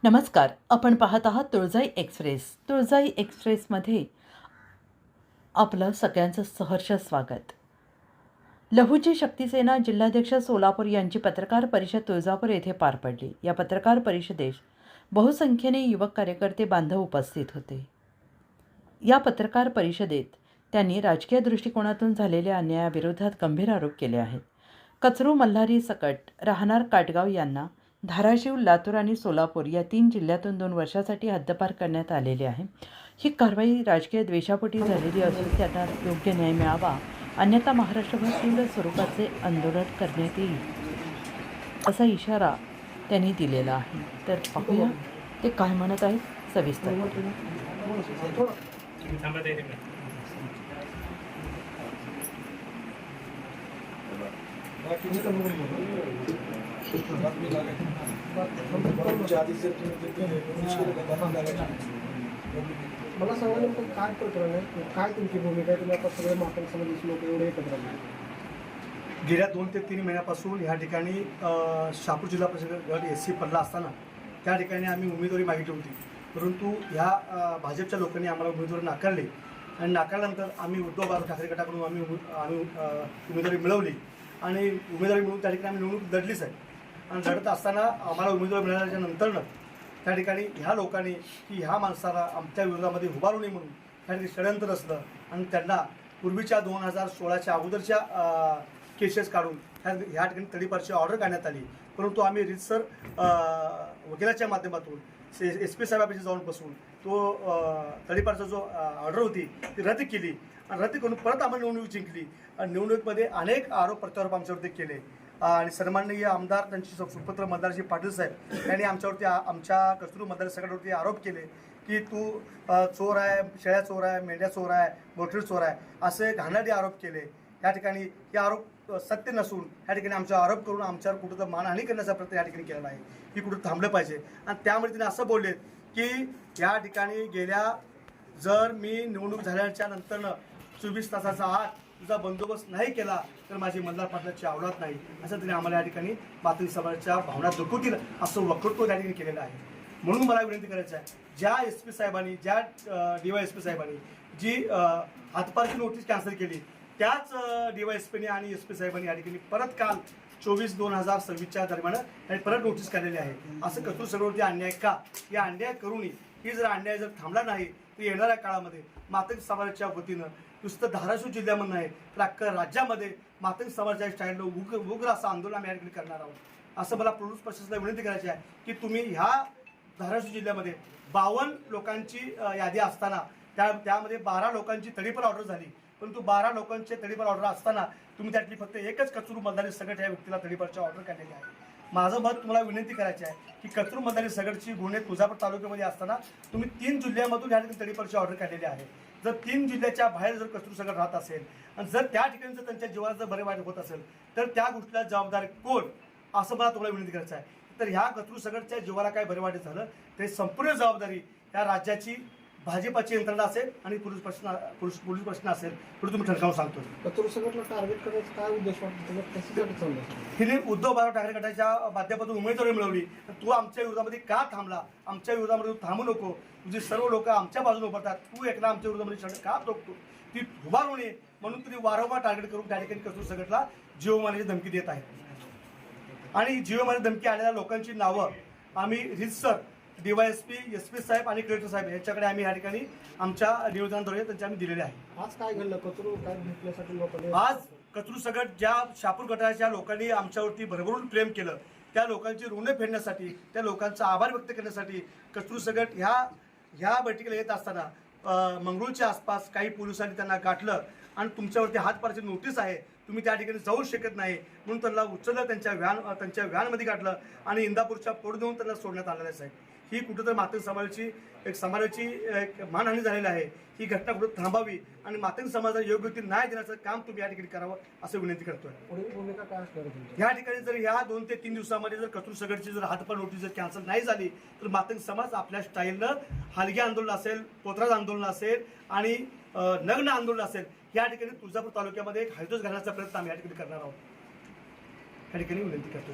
नमस्कार. आपण पाहत आहात तुळजाई एक्सप्रेस. तुळजाई एक्सप्रेसमध्ये आपलं सगळ्यांचं सहर्ष स्वागत. लहुजी शक्तीसेना जिल्हाध्यक्ष सोलापूर यांची पत्रकार परिषद तुळजापूर येथे पार पडली. या पत्रकार परिषदेस बहुसंख्येने युवक कार्यकर्ते बांधव उपस्थित होते. या पत्रकार परिषदेत त्यांनी राजकीय दृष्टिकोनातून झालेल्या अन्यायाविरोधात गंभीर आरोप केले आहेत. कचरू मल्हारी सकट राहणार काटगाव यांना धाराशिव, लातूर आणि सोलापूर या 3 जिल्ह्यातून 2 वर्षासाठी हद्दपार करण्यात आलेली आहे. ही कारवाई राजकीय द्वेषापोटी झालेली असून त्यांना योग्य न्याय मिळावा, अन्यथा महाराष्ट्रभर तीव्र स्वरूपाचे आंदोलन करण्यात येईल असा इशारा त्यांनी दिलेला आहे. तर पाहूया ते काय म्हणत आहेत सविस्तर. मला सांगा नेमकं काय प्रकरण आहे, काय तुमची भूमिका आहे? तुम्ही आता सगळे मातंग समाजाचे लोक एवढे एकत्र आले. गेल्या 2 ते 3 महिन्यापासून ह्या ठिकाणी शहापूर जिल्हा परिषद गट SC पडला असताना त्या ठिकाणी आम्ही उमेदवारी मागितली होती, परंतु ह्या भाजपच्या लोकांनी आम्हाला उमेदवारी नाकारली आणि नाकारल्यानंतर आम्ही उद्धव बाळासाहेब ठाकरे गटाकडून आम्ही उमेदवारी मिळवली आणि उमेदवारी मिळवून त्या ठिकाणी आम्ही निवडणूक लढलीच आहे. आणि लढत असताना आम्हाला उमेदवारी मिळाल्याच्या नंतरनं त्या ठिकाणी ह्या लोकांनी की ह्या माणसाला आमच्या विरोधामध्ये उभारू नये म्हणून त्या ठिकाणी षडयंत्र असलं आणि त्यांना पूर्वीच्या 2016च्या अगोदरच्या केसेस काढून ह्या ठिकाणी तडीपारची ऑर्डर काढण्यात आली. परंतु आम्ही रीतसर वकिलाच्या माध्यमातून SP साहेबांपाशी जाऊन बसून तो तडीपारचा जो ऑर्डर होती ती रद्द केली आणि रद्द करून परत आम्ही निवडणूक जिंकली आणि निवडणुकीमध्ये अनेक आरोप प्रत्यारोप आमच्यावरती केले आणि सन्माननीय आमदार त्यांचे सुपुत्र मतदारजी पाटील साहेब यांनी आमच्यावरती आमच्या कस्तुरू मतदारसंघावरती आरोप केले की तू चोर आहे, शेळ्या चोर आहे, मेंढ्या चोर आहे, बोटरी चोर आहे असे घाणेरडे आरोप केले. या ठिकाणी हे आरोप सत्य नसून या ठिकाणी आमचा आरोप करून आमच्यावर कुठं तर मानहानी करण्याचा प्रयत्न या ठिकाणी केलेला आहे. ही कुठं थांबलं पाहिजे आणि त्यामुळे तिने असं बोललेत की या ठिकाणी जर मी निवडणूक झाल्याच्या नंतरनं 24 तासाचा आत तुझा बंदोबस्त नाही केला तर माझी मल्हार पाटलाची अवलाद नाही असं तिने आम्हाला या ठिकाणी मातंग समाजाच्या भावना दुखवतील असं वक्तव्य त्या ठिकाणी केलेलं आहे. म्हणून मला विनंती करायचं आहे, ज्या SP साहेबांनी ज्या DYSP साहेबांनी जी हातपारची नोटीस कॅन्सल केली त्याच DYSPने आणि SP साहेबांनी या ठिकाणी परत काल 24/2026च्या दरम्यान आणि परत नोटीस काढलेली आहे. असं कचरू सगळ्यावरती अन्याय का? या अन्याय करूनही ही जर अन्याय थांबला नाही तर येणाऱ्या काळामध्ये मातंग समाजाच्या वतीनं नुसतं धाराशिव जिल्ह्यामध्ये नाही तर अख्खा राज्यामध्ये मातंग समाजाच्या स्टाईलनं उग्र असं आंदोलन आम्ही या ठिकाणी करणार आहोत. असं मला पोलीस प्रशासनाला विनंती करायची आहे की तुम्ही ह्या धाराशिव जिल्ह्यामध्ये 52 लोकांची यादी असताना त्यामध्ये 12 लोकांची तडीपार ऑर्डर झाली, परंतु 12 लोकांचे तडीपार ऑर्डर असताना तुम्ही त्यातली फक्त एकच कचरू मल्हारी सगट या व्यक्तीला तडीपारची ऑर्डर काढलेली आहे. माझं मत तुम्हाला विनंती करायची आहे की कचरू मल्हारी सगटची गुन्हे तुळजापूर तालुक्यामध्ये असताना तुम्ही 3 जिल्ह्यामधून या ठिकाणी तडीपारची ऑर्डर काढलेली आहे. जर 3 जिल्ह्याच्या बाहेर जर कचरू सगट राहत असेल आणि जर त्या ठिकाणी जर त्यांच्या जीवाला जर बरे वाईट होत असेल तर त्या गोष्टीला जबाबदार कोण असं मला तुम्हाला विनंती करायचं आहे. तर ह्या कचरू सगटच्या जीवाला काय बरे वाईट झालं ते संपूर्ण जबाबदारी या राज्याची भाजपाची यंत्रणा असेल आणि पोलीस प्रश्न असेल पुढे तुम्ही ठणकावून सांगतो. कचरू सगळ्याला टार्गेट करण्याचा काय उद्देश वाटतो? कशासाठी चाललं? हिने उद्धव बाळासाहेब ठाकरे गटाच्या माध्यमातून उमेदवारी मिळवली. तू आमच्या विरोधामध्ये का थांबला? आमच्या विरोधामध्ये तू थांबू नको. तुझी सर्व लोक आमच्या बाजूने उभारतात, तू एकला आमच्या विरोधामध्ये षड का टोकतो? ती उभारू नये म्हणून तुम्ही वारंवार टार्गेट करून त्या ठिकाणी कचरू सगटला जीव मारण्याची धमकी देत आहेत. आणि जीव मारण्याची धमकी आलेल्या लोकांची नावं आम्ही रीतसर DYSP, SP साहेब आणि कलेक्टर साहेब यांच्याकडे आम्ही या ठिकाणी आमच्या निवेदनाद्वारे त्यांच्या आम्ही दिलेले आहे. आज काय घडलं? कचरू काय भेटण्यासाठी लोकांनी आज कचरू सगट ज्या शहापूर गटाच्या लोकांनी आमच्यावरती भरभरून प्रेम केलं त्या लोकांची ऋण फेडण्यासाठी, त्या लोकांचा आभार व्यक्त करण्यासाठी कचरू सगट ह्या बैठकीला येत असताना मंगरूळच्या आसपास काही पोलिसांनी त्यांना गाठलं आणि तुमच्यावरती हातपारची नोटीस आहे, तुम्ही त्या ठिकाणी जाऊ शकत नाही म्हणून त्यांना उचललं, त्यांच्या व्हॅनमध्ये गाठलं आणि इंदापूरच्या पोट देऊन त्यांना सोडण्यात आलेलं आहे. ही कुठंतरी मातंग समाजाची एक मानहानी झालेली आहे. ही घटना कुठं थांबावी आणि मातंग समाजाला योग्य ती न्याय देण्याचं काम तुम्ही या ठिकाणी करावं असं विनंती करतोय. पुढील भूमिका काय असणार तुमची? या ठिकाणी जर ह्या 2 ते 3 दिवसामध्ये जर कचरू सगटची जर हातपार नोटीस जर कॅन्सल नाही झाली तर मातंग समाज आपल्या स्टाईलनं हलगी आंदोलन असेल, पोतराज आंदोलन असेल आणि नग्न आंदोलन असेल या ठिकाणी तुळजापूर तालुक्यामध्ये एक हैदोस घालण्याचा प्रयत्न आम्ही या ठिकाणी करणार आहोत. या ठिकाणी विनंती करतो.